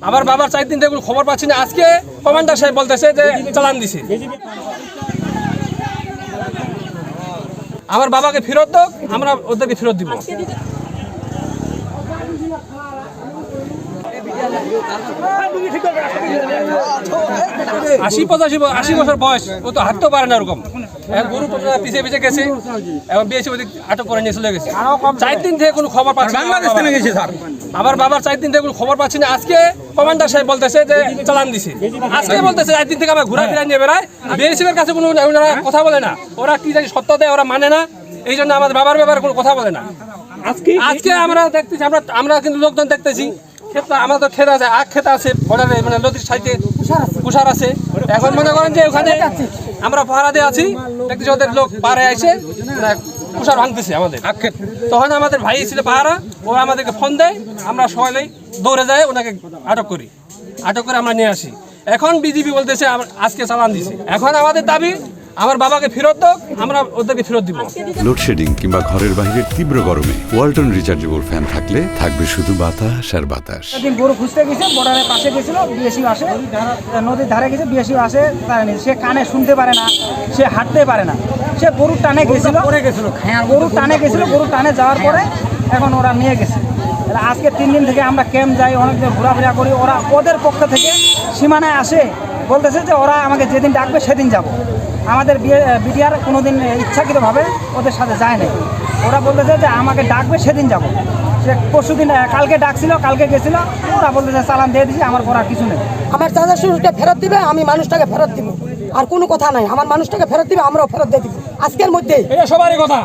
আমার বাবার 4 দিন থেকে খবর পাচ্ছি না। আজকে কমান্ডার সাহেব বলতেছে যে চালান দিছে। আমার বাবাকে ফেরত দাও, আমরা ওদেরকে ফেরত দিব। 80 বছর বয়স, ও তো হাঁটতেও পারে না। ওরকম গরু পিছিয়ে পিছিয়ে গেছে এবং বিএসএফ আটক করে নিয়ে চলে গেছে। 4 দিন থেকে কোনো খবর পাচ্ছি না। আমার বাবার 4 দিন থেকে কোনো খবর পাচ্ছি না। আজকে কমান্ডার সাহেব বলতেছে যে চালান দিছে। আজকে বলতেছে 4 দিন থেকে আমরা ঘোরাফেরা নিয়ে বেড়াই। বিএসএফ এর কাছে কোনো ওনারা কথা বলে না। ওরা কি জানি সত্য দেয়, ওরা মানে না। এই জন্য আমাদের বাবার ব্যাপারে কোনো কথা বলে না। আজকে আমরা দেখতেছি, আমরা কিন্তু লোকজন দেখতেছি। আমার তো ক্ষেত আছে, আখ ক্ষেত আছে, বর্ডারে মানে নদীর সাইডে কুষার আছে। এখন মনে করেন যে ওখানে আমরা পাহারা দিয়ে আছি, দেখতেছি ওদের লোক পাহাড়ে আইসে কুষার ভাঙতেছে আমাদের আখ ক্ষেত। তখন আমাদের ভাই ছিল পাহারা, ও আমাদেরকে ফোন দেয়, আমরা সবাই দৌড়ে যাই, ওনাকে আটক করি। আটক করে আমরা নিয়ে আসি। এখন বিজেপি বলতেছে আজকে চালান দিছে। এখন আমাদের দাবি আমার বাবাকে ফেরত দাও, আমরা ওদেরকে ফেরত দিব। লোডশেডিং কিংবা ঘরের বাইরের তীব্র গরমে ওয়ালটন রিচার্জেবল ফ্যান থাকলে থাকবে শুধু বাতাস আর বাতাস। একদিন গরু খুঁজতে গেছে, বর্ডারের পাশে গেছিল, বিএসএফ আসে, নদীর ধারে গেছে, বিএসএফ আসে, সে কানে শুনতে পারে না, সে হাঁটতে পারে না, সে গরুর টানে গেছিল, গরুর টানে যাওয়ার পরে এখন ওরা নিয়ে গেছে। আজকে 3 দিন থেকে আমরা ক্যাম্প যাই, অনেক ঘোরাফেরা করি। ওরা ওদের পক্ষ থেকে সীমানায় আসে, বলতেছে যে ওরা আমাকে যেদিন ডাকবে সেদিন যাব। আমাদের বিডিআর কোনোদিন ইচ্ছাকৃতভাবে ওদের সাথে যায় না। ওরা বলতেছে যে আমাকে ডাকবে সেদিন যাব। সে পরশুদিন কালকে ডাকছিল, কালকে গেছিল, ওরা বলতেছে চালান দিয়ে দিছি, আমার করার কিছু নেই। আমার চাচা শ্বশুরকে ফেরত দিবে, আমি মানুষটাকে ফেরত দিব, আর কোনো কথা নাই। আমার মানুষটাকে ফেরত দিবে, আমরাও ফেরত দিয়ে দিব আজকের মধ্যেই। এটা সবারই কথা।